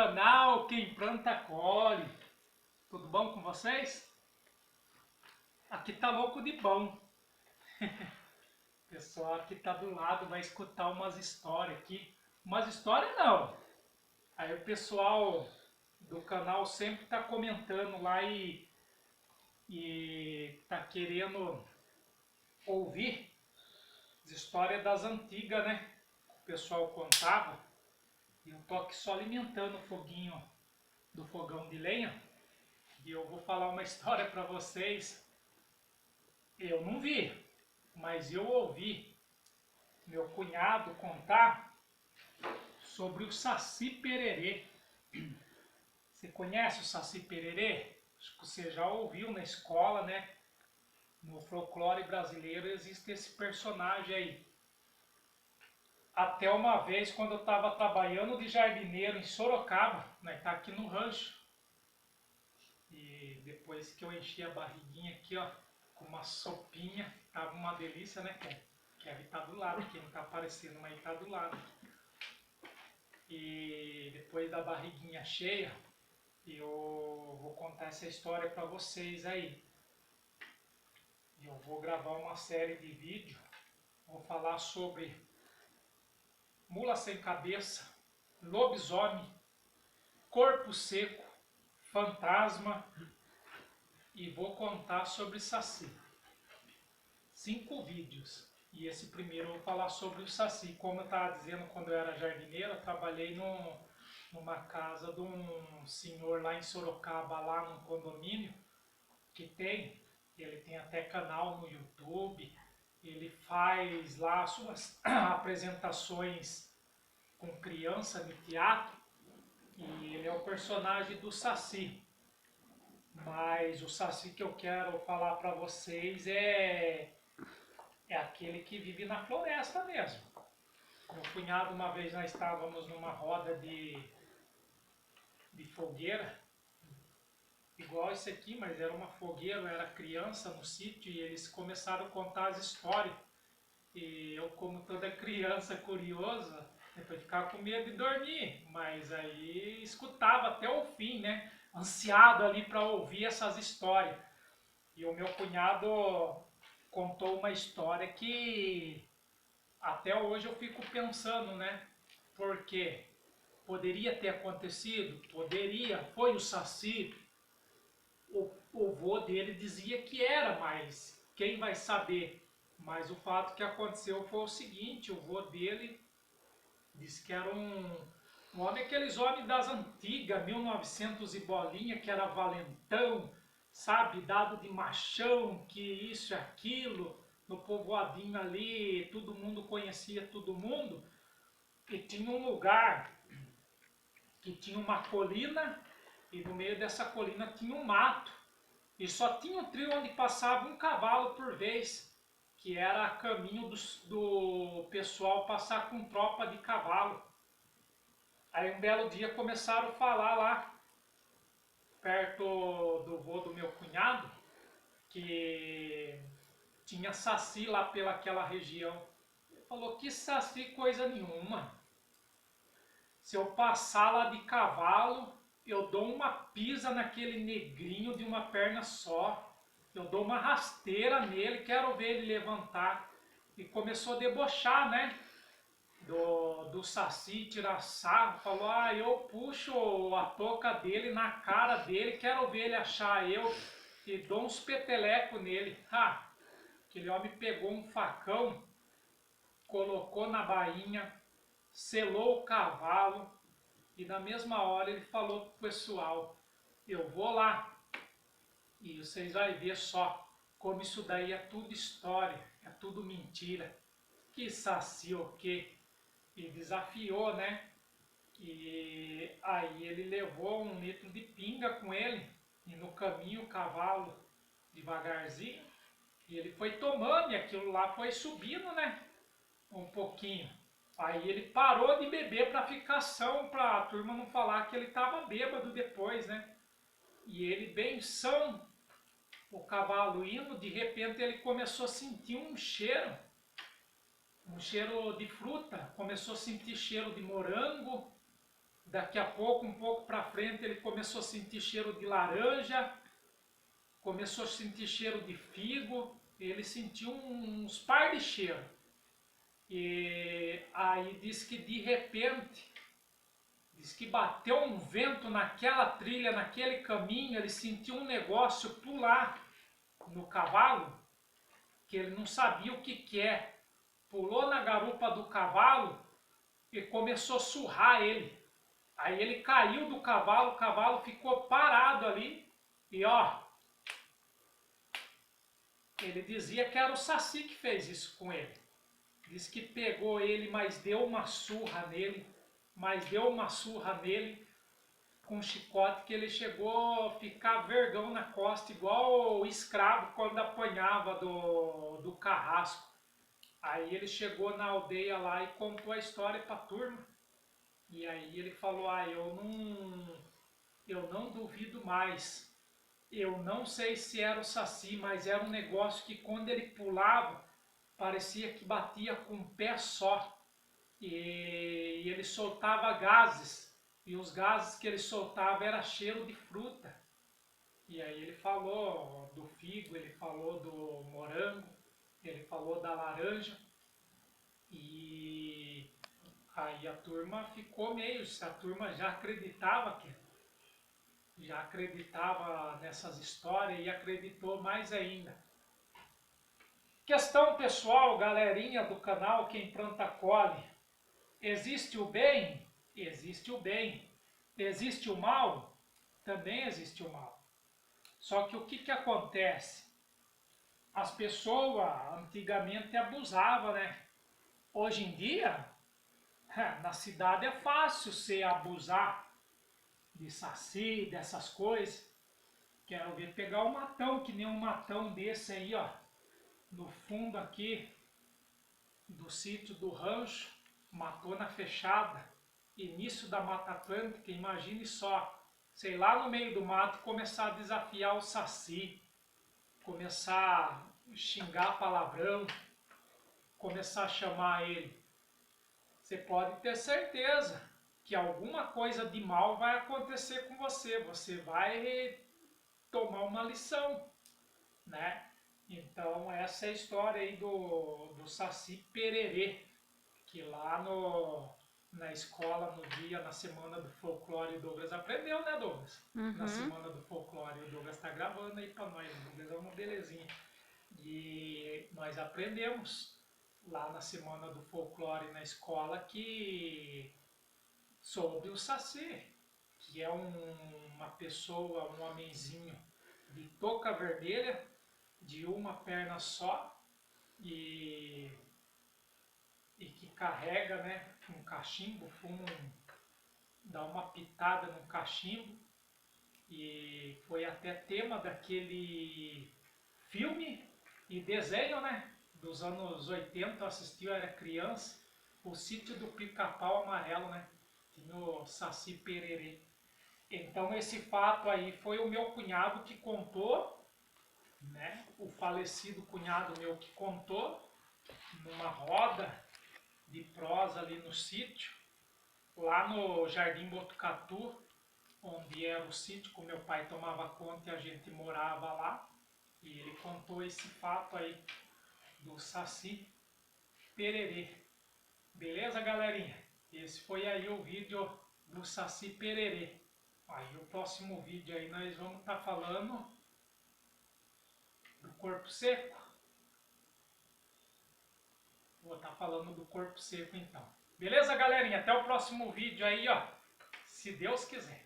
canal Quem Planta Colhe. Tudo bom com vocês? Aqui tá louco de bom. O pessoal aqui tá do lado vai escutar umas histórias aqui. Umas histórias não. Aí o pessoal do canal sempre tá comentando lá e tá querendo ouvir as histórias das antigas, né? O pessoal contava. E eu tô aqui só alimentando o foguinho do fogão de lenha. E eu vou falar uma história para vocês. Eu não vi, mas eu ouvi meu cunhado contar sobre o Saci Pererê. Você conhece o Saci Pererê? Acho que você já ouviu na escola, né? No folclore brasileiro existe esse personagem aí. Até uma vez, quando eu estava trabalhando de jardineiro em Sorocaba, né, tá aqui no rancho, e depois que eu enchi a barriguinha aqui, ó, com uma sopinha, tava uma delícia, né, Kevin tá do lado, aqui não tá aparecendo, mas ele tá do lado. E depois da barriguinha cheia, eu vou contar essa história para vocês aí. Eu vou gravar uma série de vídeos, vou falar sobre mula sem cabeça, lobisomem, corpo seco, fantasma e vou contar sobre Saci. 5 vídeos. E esse primeiro eu vou falar sobre o Saci. Como eu estava dizendo, quando eu era jardineiro, eu trabalhei numa casa de um senhor lá em Sorocaba, lá num condomínio, que ele tem até canal no YouTube, ele faz lá suas apresentações com criança de teatro, e ele é o personagem do Saci. Mas o Saci que eu quero falar para vocês é aquele que vive na floresta mesmo. Meu cunhado, uma vez nós estávamos numa roda de fogueira, igual esse aqui, mas era uma fogueira, eu era criança no sítio e eles começaram a contar as histórias. E eu, como toda criança curiosa, depois ficava com medo de dormir, mas aí escutava até o fim, né? Ansiado ali para ouvir essas histórias. E o meu cunhado contou uma história que até hoje eu fico pensando, né? Porque poderia ter acontecido, poderia, foi o Saci, o vô dele dizia que era, mas quem vai saber? Mas o fato que aconteceu foi o seguinte, o vô dele disse que era um homem, aqueles homens das antigas, 1900 e bolinha, que era valentão, sabe, dado de machão, que isso e aquilo, no povoadinho ali, todo mundo conhecia todo mundo, e tinha um lugar que tinha uma colina, e no meio dessa colina tinha um mato, e só tinha um trio onde passava um cavalo por vez, que era caminho do pessoal passar com tropa de cavalo. Aí um belo dia começaram a falar lá, perto do vô do meu cunhado, que tinha saci lá pelaquela região. Ele falou, que saci coisa nenhuma. Se eu passar lá de cavalo, eu dou uma pisa naquele negrinho de uma perna só. Eu dou uma rasteira nele, quero ver ele levantar. E começou a debochar, né? Do Saci, tirar sarro, falou, eu puxo a touca dele na cara dele, quero ver ele achar eu e dou uns petelecos nele. Aquele homem pegou um facão, colocou na bainha, selou o cavalo e na mesma hora ele falou pro pessoal, eu vou lá e vocês vão ver só como isso daí é tudo história, é tudo mentira. Que Saci o quê? E desafiou, né? E aí ele levou 1 litro de pinga com ele, e no caminho o cavalo devagarzinho, e ele foi tomando, e aquilo lá foi subindo, né? Um pouquinho. Aí ele parou de beber para ficar são, para a turma não falar que ele estava bêbado depois, né? E ele bem são, o cavalo indo, de repente ele começou a sentir um cheiro de fruta, começou a sentir cheiro de morango, Daqui a pouco, um pouco para frente, ele começou a sentir cheiro de laranja, começou a sentir cheiro de figo, ele sentiu uns par de cheiro. E aí diz que de repente, diz que bateu um vento naquela trilha, naquele caminho, ele sentiu um negócio pular no cavalo, que ele não sabia o que é. Pulou na garupa do cavalo e começou a surrar ele. Aí ele caiu do cavalo, o cavalo ficou parado ali e ó, ele dizia que era o Saci que fez isso com ele. Diz que pegou ele, mas deu uma surra nele, com um chicote que ele chegou a ficar vergão na costa, igual o escravo quando apanhava do carrasco. Aí ele chegou na aldeia lá e contou a história para a turma. E aí ele falou, eu não duvido mais. Eu não sei se era o Saci, mas era um negócio que quando ele pulava, parecia que batia com um pé só. E ele soltava gases. E os gases que ele soltava era cheiro de fruta. E aí ele falou do figo, ele falou do morango, ele falou da laranja. E aí a turma ficou meio, a turma já acreditava nessas histórias e acreditou mais ainda. Questão pessoal, galerinha do canal Quem Planta Colhe. Existe o bem? Existe o bem. Existe o mal? Também existe o mal. Só que o que acontece? As pessoas antigamente abusavam, né? Hoje em dia, na cidade é fácil você abusar de saci, dessas coisas. Quero ver pegar um matão, que nem um matão desse aí, ó. No fundo aqui do sítio do rancho, matou na fechada, início da Mata Atlântica, imagine só, sei lá no meio do mato, começar a desafiar o saci, começar a xingar palavrão, começar a chamar ele. Você pode ter certeza que alguma coisa de mal vai acontecer com você, você vai tomar uma lição, né? Então essa é a história aí do Saci Pererê, que lá na escola, no dia, na Semana do Folclore, o Douglas aprendeu, né, Douglas? Na Semana do Folclore, o Douglas está gravando aí para nós, o Douglas é uma belezinha. E nós aprendemos lá na Semana do Folclore na escola sobre o Saci, que é uma pessoa, um homenzinho de touca vermelha, de uma perna só e que carrega, né, um cachimbo, dá uma pitada num cachimbo, e foi até tema daquele filme e desenho, né, dos anos 80, eu assisti, eu era criança, O Sítio do Pica-Pau Amarelo, né, tinha o Saci Pererê. Então esse fato aí foi o meu cunhado que contou, né, o falecido cunhado meu que contou, numa roda de prosa ali no sítio, lá no Jardim Botucatu, onde era o sítio que o meu pai tomava conta e a gente morava lá. E ele contou esse fato aí do Saci Pererê. Beleza, galerinha? Esse foi aí o vídeo do Saci Pererê. Aí o próximo vídeo aí nós vamos estar falando do corpo seco. Vou estar falando do corpo seco então. Beleza, galerinha? Até o próximo vídeo aí, ó. Se Deus quiser.